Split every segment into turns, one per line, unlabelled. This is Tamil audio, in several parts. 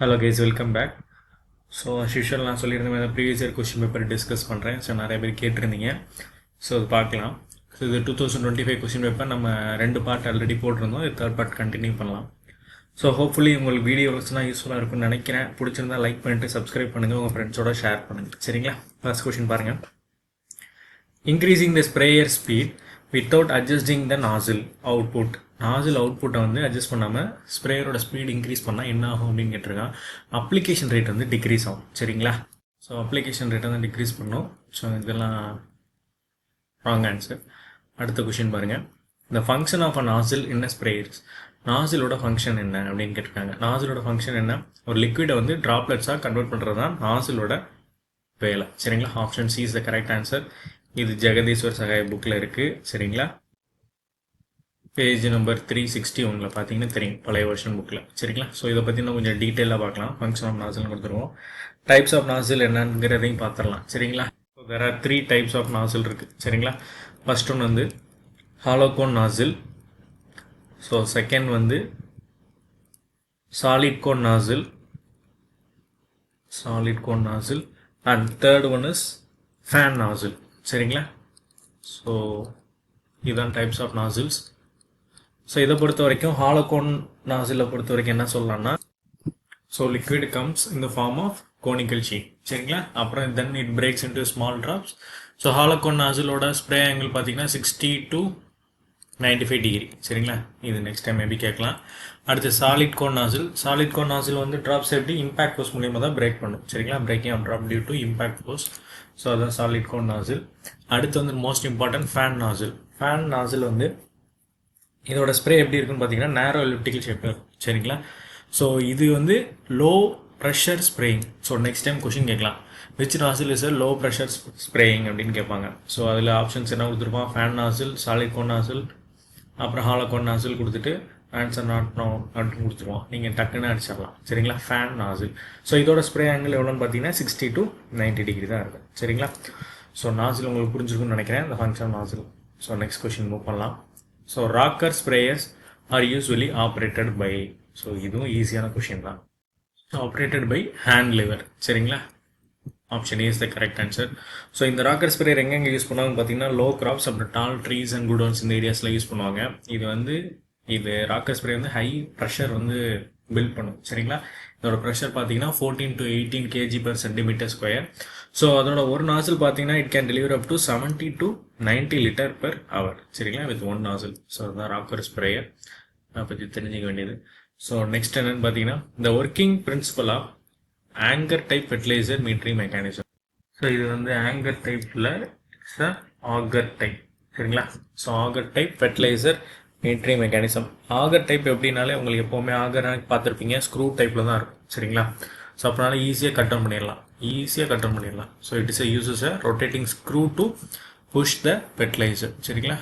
Hello guys, welcome back. So as usual நான் சொல்லியிருந்தேன் previous year question paper discuss பண்ணுறேன். ஸோ நிறைய பேர் கேட்டிருந்தீங்க. ஸோ அது பார்க்கலாம். ஸோ இது 2025 கொஸ்டின் பேப்பர் நம்ம 2 பார்ட் ஆல்ரெடி போட்டிருந்தோம். இது 3rd பார்ட் கண்டினியூ பண்ணலாம். ஸோ ஹோப்ஃபுல்லி உங்களுக்கு வீடியோஸ்லாம் யூஸ்ஃபுல்லாக இருக்கும்னு நினைக்கிறேன். பிடிச்சிருந்தா லைக் பண்ணிட்டு சப்ஸ்கிரைப் பண்ணுங்கள், உங்கள் ஃப்ரெண்ட்ஸோட ஷேர் பண்ணுங்கள். சரிங்களா? ஃபர்ஸ்ட் கொஸ்டின் பாருங்கள். Increasing the sprayer speed without adjusting the nozzle output. Nozzle அவுட்புட்டை வந்து அட்ஜஸ்ட் பண்ணாமல் ஸ்ப்ரேயரோட ஸ்பீட் இன்க்ரீஸ் பண்ணால் என்ன ஆகும் அப்படின்னு கேட்டிருக்கான். அப்ளிகேஷன் ரேட் வந்து டிக்ரீஸ் ஆகும். சரிங்களா? ஸோ அப்ளிகேஷன் ரேட்டை வந்து டிக்ரீஸ் பண்ணும். ஸோ இதெல்லாம் ராங் ஆன்சர். அடுத்த கொஷின் பாருங்கள். இந்த function of a nozzle in a sprayers. நாசிலோட ஃபங்க்ஷன் என்ன அப்படின்னு கேட்டிருக்காங்க. நாசிலோட ஃபங்க்ஷன் என்ன? ஒரு லிக்விடை வந்து ட்ராப்லெட்ஸாக கன்வெர்ட் பண்ணுறது தான் நாசிலோட வேலை. சரிங்களா? Option C is the correct answer. இது ஜெகதீஸ்வர் சகாய் புக்கில் இருக்குது. சரிங்களா? பேஜ் நம்பர் 361 பார்த்தீங்கன்னா தெரியும், பழைய வருஷன் புக்கில். சரிங்களா? ஸோ இதை பற்றி இன்னும் கொஞ்சம் டீட்டெயிலாக பார்க்கலாம். ஃபங்க்ஷன் ஆஃப் நாசில் கொடுத்துருவோம். டைப்ஸ் ஆஃப் நாசில் என்னங்கிறதையும் பார்த்துடலாம். சரிங்களா? So there are 3 types of nozzle இருக்குது. சரிங்களா? ஃபர்ஸ்ட் ஒன்று வந்து ஹாலோகோன் நாசில். ஸோ செகண்ட் வந்து solid cone nozzle and third one is fan nozzle. சரிங்களா? ஸோ இதுதான் டைப்ஸ் ஆஃப் நாசில்ஸ். ஸோ இதை பொறுத்த வரைக்கும் ஹாலோகோன் நாசிலை பொறுத்த வரைக்கும் என்ன சொல்லலாம்னா, so liquid comes in the form of conical sheet. சரிங்களா? அப்புறம் then it breaks into small drops. So hollow cone நாசிலோட ஸ்ப்ரே ஆங்கிள் பார்த்தீங்கன்னா 60 to 95 டிகிரி. சரிங்களா? இது நெக்ஸ்ட் டைம் மேபி கேட்கலாம். அடுத்து சாலிட் கோன் நாசில் வந்து ட்ராப்ஸ் எப்படி இம்பாக்ட் ஃபோர்ஸ் மூலியமாக தான் பிரேக் பண்ணும். சரிங்களா? Breaking of drop due to impact force. So அதான் சாலிட் கோன் நாசில். அடுத்து வந்து மோஸ்ட் இம்பார்ட்டன்ட் ஃபேன் நாசில் வந்து இதோட ஸ்ப்ரே எப்படி இருக்குன்னு பார்த்தீங்கன்னா நேரோ எலிப்டிக்கல் ஷேப்பில் இருக்கும். சரிங்களா? ஸோ இது வந்து low pressure spraying. So next time question கேட்கலாம், which nozzle is a low pressure spraying அப்படின்னு கேட்பாங்க. ஸோ அதில் ஆப்ஷன்ஸ் என்ன கொடுத்துருப்பான்? Fan nozzle, solid cone nozzle, அப்புறம் ஹாலோகோன் நாசில் கொடுத்துட்டு ஆன்சர் நாட் நோ அப்படின்னு கொடுத்துருவோம். நீங்கள் டக்குன்னு அடிச்சிடலாம். சரிங்களா? ஃபேன் நாசில். ஸோ இதோட ஸ்ப்ரே ஆங்கிள் எவ்வளோன்னு பார்த்தீங்கன்னா 60 to 90 டிகிரி தான் இருக்கும். சரிங்களா? ஸோ நாசில் உங்களுக்கு புரிஞ்சிருக்குன்னு நினைக்கிறேன், இந்த function nozzle. So next question move பண்ணலாம். So rocker sprayers are usually operated by. So இதுவும் ஈஸியான கொஷின் தான். Operated by hand lever. சரிங்களா? Option is the correct answer. So இந்த ராக்கர் ஸ்ப்ரேயர் எங்கெங்கே யூஸ் பண்ணுவாங்க பார்த்தீங்கன்னா லோ கிராப்ஸ், அப்புறம் டால் ட்ரீஸ் அண்ட் குடோன்ஸ் இந்த ஏரியாஸில் யூஸ் பண்ணுவாங்க. இது ராக்கர் ஸ்ப்ரே வந்து ஹை ப்ரெஷர் வந்து பில்ட் பண்ணும். சரிங்களா? இதோட ப்ரெஷர் பார்த்தீங்கன்னா 14 to 18 kg/cm². ஸோ அதோட ஒரு நாசில் பார்த்தீங்கன்னா it can deliver up to 70 to 90 liter/hour. சரிங்களா? With one nozzle. ஸோ அதுதான் ராக்கர் ஸ்ப்ரேயர். அதை பற்றி தெரிஞ்சுக்க வேண்டியது. ஸோ நெக்ஸ்ட் என்னன்னு பார்த்தீங்கன்னா இந்த ஒர்க்கிங் பிரின்சிபல் ஆஃப் ஆங்கர் type fertilizer metering mechanism. So இது வந்து ஆங்கர் டைப்பில் இட்ஸ் ஆகர் டைப். சரிங்களா? So auger type fertilizer metering mechanism. Auger type எப்படின்னாலே உங்களுக்கு எப்போவுமே ஆகர் பார்த்துருப்பீங்க, ஸ்க்ரூ டைப்பில் தான் இருக்கும். சரிங்களா? ஸோ அப்படினால ஈஸியாக கட் டவுன் பண்ணிடலாம். So it is uses a rotating screw to push the fertiliser. சரிங்களா?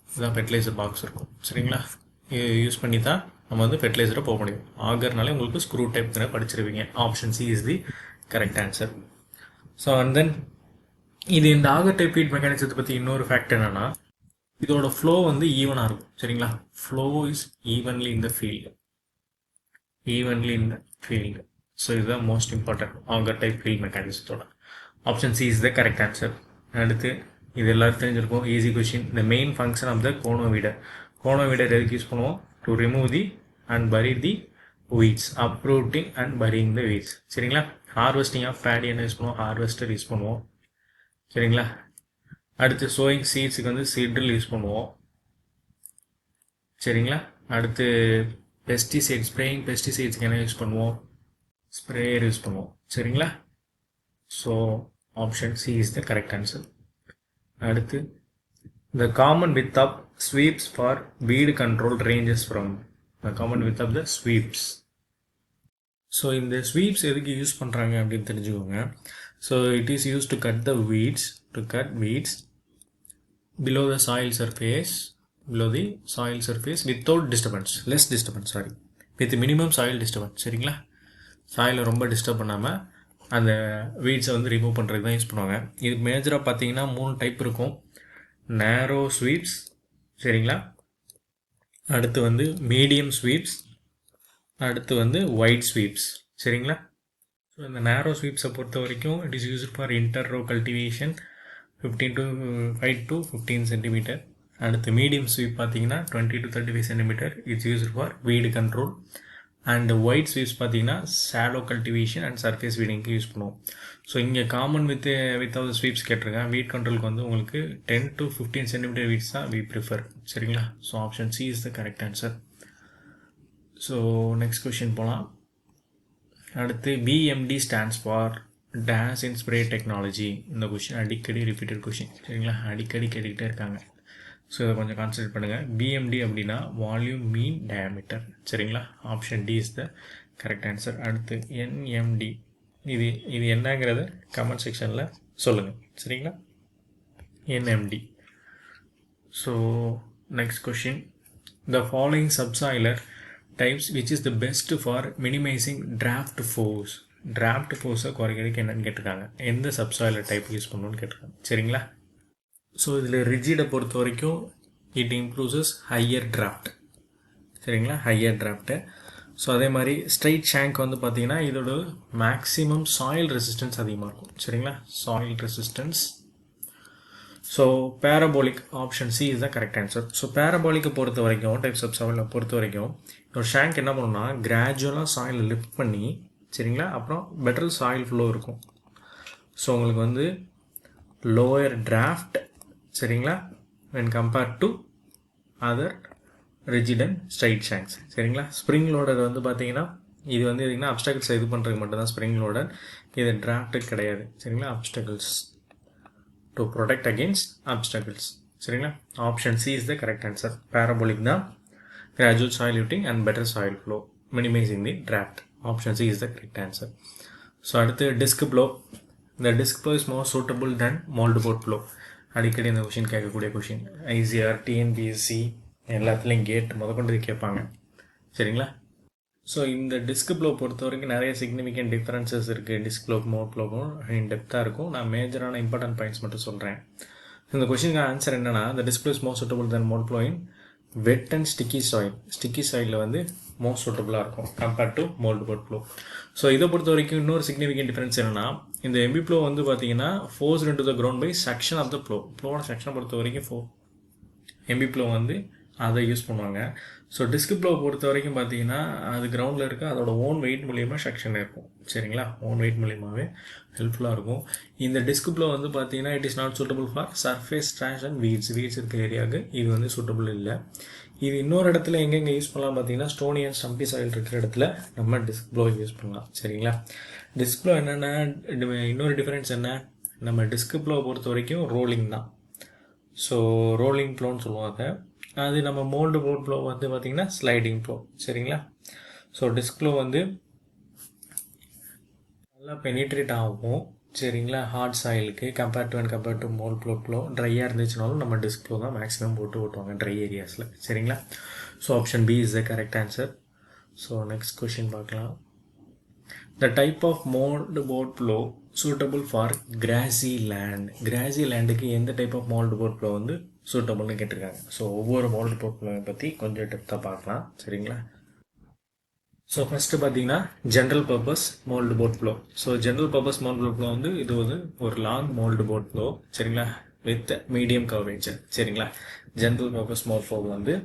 இதுதான் ஃபெர்டிலைசர் பாக்ஸ் இருக்கும். சரிங்களா? இது யூஸ் பண்ணி தான் நம்ம வந்து ஃபெர்டிலைசரை போக முடியும். ஆகர்னாலே உங்களுக்கு ஸ்க்ரூ டைப் தானே படிச்சிருவீங்க. Option C is the correct answer. So and then இந்த ஆகர் டைப் ஃபீட் மெக்கானிசத்தை பற்றி இன்னொரு ஃபேக்ட் என்னன்னா, இதோட ஃப்ளோ வந்து ஈவனாக இருக்கும். சரிங்களா? Flow is evenly in the field. So இதுதான் most important auger type field மெக்கானிசத்தோட. Option C is the correct answer. அடுத்து இது எல்லாரும் தெரிஞ்சிருக்கும், easy question. The main function of the cono weeder எதுக்கு யூஸ் பண்ணுவோம்? To remove the and bury the weeds. Uprooting and burying the weeds. சரிங்களா? ஹார்வெஸ்டிங் ஆஃப் பேடி என்ன யூஸ் பண்ணுவோம்? ஹார்வெஸ்டர் யூஸ் பண்ணுவோம். சரிங்களா? அடுத்து சோயிங் சீட்ஸுக்கு வந்து சீட்ரில் யூஸ் பண்ணுவோம். சரிங்களா? அடுத்து பெஸ்டிசைட், ஸ்ப்ரேயிங் பெஸ்டிசைட்ஸ்க்கு என்ன யூஸ் பண்ணுவோம்? ஸ்ப்ரேயர் யூஸ் பண்ணுவோம். சரிங்களா? So option C is the correct answer. அடுத்து the common width of sweeps for weed control ranges from. The common width of the sweeps. So இந்த ஸ்வீப்ஸ் எதுக்கு யூஸ் பண்ணுறாங்க அப்படின்னு தெரிஞ்சுக்கோங்க. So it is use to cut the weeds, below the soil surface without disturbance, with minimum soil disturbance. சரிங்களா? சாயிலை ரொம்ப டிஸ்டர்ப் பண்ணாமல் அந்த வீட்ஸை வந்து ரிமூவ் பண்ணுறதுக்கு தான் யூஸ் பண்ணுவாங்க. இது மேஜராக பார்த்தீங்கன்னா 3 டைப் இருக்கும். நேரோ ஸ்வீப்ஸ். சரிங்களா? அடுத்து வந்து மீடியம் ஸ்வீப்ஸ், அடுத்து வந்து வைட் ஸ்வீப்ஸ். சரிங்களா? ஸோ இந்த நேரோ ஸ்வீப்ஸை பொறுத்த வரைக்கும் it is used for inter row cultivation 15 to 5 to 15 centimetre. அடுத்து மீடியம் ஸ்வீப் பார்த்தீங்கன்னா 20 to 35 centimetre. It's used for weed control. And wide sweeps பார்த்தீங்கன்னா ஷாலோ கல்டிவேஷன் அண்ட் சர்ஃபேஸ் வீடிங்க்கு யூஸ் பண்ணுவோம். ஸோ இங்கே காமன் வித்தவுட் ஸ்வீப்ஸ் கேட்டிருக்கேன். வீட் கண்ட்ரோலுக்கு வந்து உங்களுக்கு 10 to 15 சென்டிமீட்டர் வீட்ஸ் தான் வி ப்ரிஃபர். சரிங்களா? So option C is the correct answer. So next question போகலாம். அடுத்து BMT stands for days in spray technology. இந்த கொஷின் அடிக்கடி ரிப்பீட்டட் கொஷின். சரிங்களா? அடிக்கடி கேட்டுக்கிட்டே இருக்காங்க. ஸோ இதை கொஞ்சம் கான்சன்ட்ரேட் பண்ணுங்கள். பிஎம்டி அப்படின்னா வால்யூம் மீன் டயாமீட்டர். சரிங்களா? Option D is the correct answer. அடுத்து என்எம்டி, இது என்னங்கிறத கமெண்ட் செக்ஷனில் சொல்லுங்கள். சரிங்களா? NMD. So next question, the following subsoiler types which is the best for minimising draft force. Draft ஃபோர்ஸை குறைக்கிறதுக்கு என்னென்னு கேட்டிருக்காங்க. எந்த சப்சாயிலர் டைப் யூஸ் பண்ணணும்னு கேட்டிருக்காங்க. சரிங்களா? ஸோ இதில் ரிஜிடை பொறுத்த வரைக்கும் இட் இம்ப்ரூவ்ஸஸ் ஹையர் டிராஃப்ட். சரிங்களா? Higher drought. ஸோ அதே மாதிரி ஸ்ட்ரைட் ஷேங்க் வந்து பார்த்தீங்கன்னா இதோட மேக்ஸிமம் சாயில் ரெசிஸ்டன்ஸ் அதிகமாக இருக்கும். சரிங்களா? Soil resistance. So parabolic, option C is the correct answer. So பேரபோலிக்கை பொறுத்த வரைக்கும், டைப்ஸ் ஆஃப் சாயிலை பொறுத்த வரைக்கும் ஒரு ஷேங்க் என்ன பண்ணணும்னா கிராஜுவலாக சாயில் லிஃப்ட் பண்ணி, சரிங்களா, அப்புறம் பெட்டர் சாயில் ஃப்ளோ இருக்கும். ஸோ உங்களுக்கு வந்து லோயர் டிராஃப்ட், சரிங்களா, when compared to other rigid and straight shanks. சரிங்களா? ஸ்ப்ரிங் லோடர் வந்து பார்த்தீங்கன்னா இது வந்து எதுக்குன்னா அப்டக்கிள்ஸ் இது பண்ணுறதுக்கு மட்டும் தான் ஸ்ப்ரிங் லோடர். இது டிராஃப்ட்டு கிடையாது. சரிங்களா? Obstacles to protect against obstacles. சரிங்களா? Option C is the correct answer. Parabolic தான் gradual soil lifting and better soil flow, minimising the draft. Option C is the correct answer. So அடுத்து டிஸ்க் ப்ளோ. இந்த disc plough is more suitable than mould board plough. அடிக்கடி இந்த கொஷின் கேட்கக்கூடிய கொஷின். ஐசிஆர், டிஎன்பிஎஸ்சி எல்லாத்துலேயும் கேட் முதற்கொண்டு கேட்பாங்க. சரிங்களா? ஸோ இந்த டிஸ்க் ப்ளோ பொறுத்த வரைக்கும் நிறைய சிக்னிஃபிகண்ட் டிஃப்ரென்சஸ் இருக்குது. டிஸ்க் ப்ளோக்கும் மோட் ப்ளோக்கும் இன் டெப்த்தாக இருக்கும். நான் மேஜரான இம்பார்ட்டன்ட் பாயிண்ட்ஸ் மட்டும் சொல்கிறேன். இந்த கொஷினுக்கு ஆன்சர் என்னென்னா, இந்த disc plough is more suitable than mould plough in wet and sticky soil. Sticky சாயிலில் வந்து மோஸ்ட் சூட்டபுளாக இருக்கும் compared to mould board plough. So இதை பொறுத்த வரைக்கும் இன்னொரு சிக்னிஃபிகண்ட் டிஃபரன்ஸ் என்னன்னா, இந்த எம்பி ப்ளோ வந்து பார்த்தீங்கன்னா force into the ground by section of the plough. ப்ளோவோட செக்ஷனை பொறுத்த வரைக்கும் எம்பி ப்ளோ வந்து அதை யூஸ் பண்ணுவாங்க. ஸோ டிஸ்க் ப்ளோ பொறுத்த வரைக்கும் பார்த்தீங்கன்னா அது கிரவுண்டில் இருக்க அதோட ஓன் வெயிட் மூலியமாக செக்ஷன் இருக்கும். சரிங்களா? ஓன் வெயிட் மூலியமாகவே ஹெல்ப்ஃபுல்லாக இருக்கும். இந்த டிஸ்க் ப்ளோ வந்து பார்த்தீங்கன்னா it is not suitable for surface trash and weeds இருக்க ஏரியாவுக்கு இது வந்து சூட்டபிள் இல்லை. இது இன்னொரு இடத்துல எங்கெங்கே யூஸ் பண்ணலாம் பார்த்தீங்கன்னா, ஸ்டோனி அண்ட் ஸ்டம்பி சாயில் இருக்கிற இடத்துல நம்ம டிஸ்க் ப்ளோ யூஸ் பண்ணலாம். சரிங்களா? டிஸ்க் ப்ளோ என்னென்னா இன்னொரு டிஃபரன்ஸ் என்ன, நம்ம டிஸ்க் ப்ளோ பொறுத்த வரைக்கும் ரோலிங் தான். ஸோ ரோலிங் ப்ளோன்னு சொல்லுவாங்க. அது நம்ம மோல்டு போர்ட் ப்ளோ வந்து பார்த்திங்கன்னா ஸ்லைடிங் ப்ளோ. சரிங்களா? ஸோ டிஸ்க் ப்ளோ வந்து நல்லா பெனிட்ரேட் ஆகும். சரிங்களா? ஹார்ட் சாயிலுக்கு கம்பேர்ட் டு மோல்டு ப்ளோ ட்ரையாக இருந்துச்சுனாலும் நம்ம டிஸ்க் ப்ளோ தான் மேக்ஸிமம் போட்டு ஓட்டுவாங்க ட்ரை ஏரியாஸில். சரிங்களா? So option B is the correct answer. So next question பார்க்கலாம். The type of mold board plow suitable for grassy land. Grassy landக்கு எந்த type of mould board plough வந்து சூட்டபுள்னு கேட்டிருக்காங்க. ஸோ ஒவ்வொரு மோல்டு போர்ட் ப்ளோ பற்றி கொஞ்சம் டெப்த்தாக பார்க்கலாம். சரிங்களா? ஸோ ஃபஸ்ட்டு பார்த்தீங்கன்னா general purpose mould board plough. So general purpose mould board plough வந்து இது வந்து ஒரு லாங் மோல்டு போர்ட் ப்ளோ. சரிங்களா? With medium curvature. சரிங்களா? ஜென்ரல் பர்பஸ் மோல்டு ப்ளோ வந்து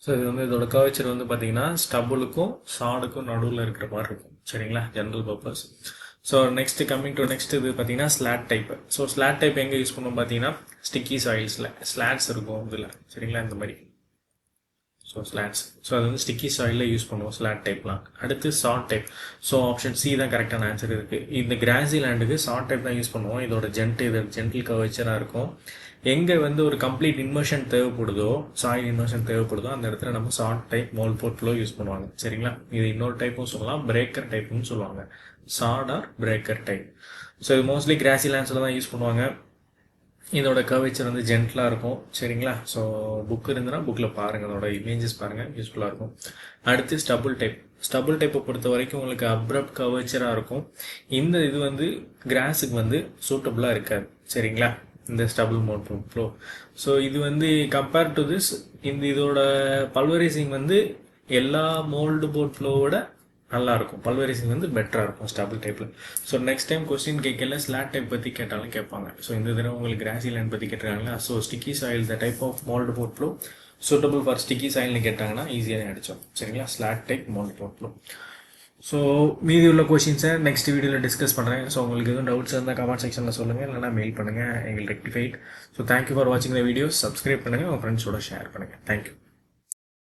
ஸோ இது வந்து இதோட கர்வேச்சர் வந்து பார்த்தீங்கன்னா ஸ்டபுளுக்கும் சாடுக்கும் நடுவில் இருக்கிற மாதிரி இருக்கும். சரிங்களா? General purpose. So next coming to next இது பார்த்தீங்கன்னா slot type. So slot type எங்கே யூஸ் பண்ணுவோம் பார்த்தீங்கன்னா ஸ்டிக்கி சாயில்ஸில் ஸ்லாட்ஸ் இருக்கும் இதில். சரிங்களா? இந்த மாதிரி ஸோ ஸ்லாட்ஸ். ஸோ அது வந்து ஸ்டிக்கி சாயிலில் யூஸ் பண்ணுவோம் ஸ்லாட் டைப்லாம். அடுத்து sod type. So option C தான் கரெக்டான ஆன்சர் இருக்குது. இந்த கிராசி லேண்டுக்கு சாட் டைப் தான் யூஸ் பண்ணுவோம். இதோட ஜென்டில் கர்வேச்சராக இருக்கும். எங்கே வந்து ஒரு கம்ப்ளீட் இன்வர்ஷன் தேவைப்படுதோ, சாயில் இன்வர்ஷன் தேவைப்படுதோ அந்த இடத்துல நம்ம sod type mould board plough use பண்ணுவாங்க. சரிங்களா? இது இன்னொரு டைப்பும் சொல்லலாம், பிரேக்கர் டைப்புன்னு சொல்லுவாங்க. Sod or breaker type. So இது மோஸ்ட்லி கிராசி லேண்ட்ஸில் தான் யூஸ் பண்ணுவாங்க. இதோட கர்வேச்சர் வந்து ஜென்டலாக இருக்கும். சரிங்களா? ஸோ புக் இருந்ததுன்னா புக்கில் பாருங்கள், அதோட இமேஜஸ் பாருங்கள், யூஸ்ஃபுல்லாக இருக்கும். அடுத்து ஸ்டபுள் டைப். ஸ்டபுள் டைப்பை பொறுத்த வரைக்கும் உங்களுக்கு அப்ரப்ட் கர்வேச்சராக இருக்கும். இந்த இது வந்து கிராஸுக்கு வந்து சூட்டபுளாக இருக்காது. சரிங்களா? இந்த ஸ்டபிள் மோட் ஃப்ளோ. ஸோ இது வந்து கம்பேர்ட் டு திஸ், இதோட பல்வரைசிங் வந்து எல்லா மோல்டு போர்ட் ஃப்ளோவோட நல்லா இருக்கும். பல்வரைசிங் வந்து பெட்டராக இருக்கும் ஸ்டபிள் டைப்பில். ஸோ நெக்ஸ்ட் டைம் கொஸ்டின் கேட்கல ஸ்லாட் டைப் பற்றி கேட்டாலும் கேட்பாங்க. ஸோ இந்த தடவை உங்களுக்கு கிராசி லைன் பற்றி கேட்டிருக்காங்களா. So sticky soil the type of mould board flow suitable for sticky சாயில்னு கேட்டாங்கன்னா ஈஸியாக அடித்தோம். சரிங்களா, slot type mould board flow. So மீதி உள்ள கொஷின்ஸை நெக்ஸ்ட் வீடியோவில் டிஸ்கஸ் பண்ணுறேன். ஸோ உங்களுக்கு எதுவும் டவுட்ஸ் இருந்தால் கமெண்ட் செக்ஷனில் சொல்லுங்கள், இல்லைனா மெயில் பண்ணுங்கள், I will rectified. So thank you for வாட்சிங் த வீடியோஸ். சப்ஸ்கிரைப் பண்ணுங்கள், உங்கள் ஃப்ரெண்ட்ஸோட ஷேர் பண்ணுங்கள். தேங்க்யூ.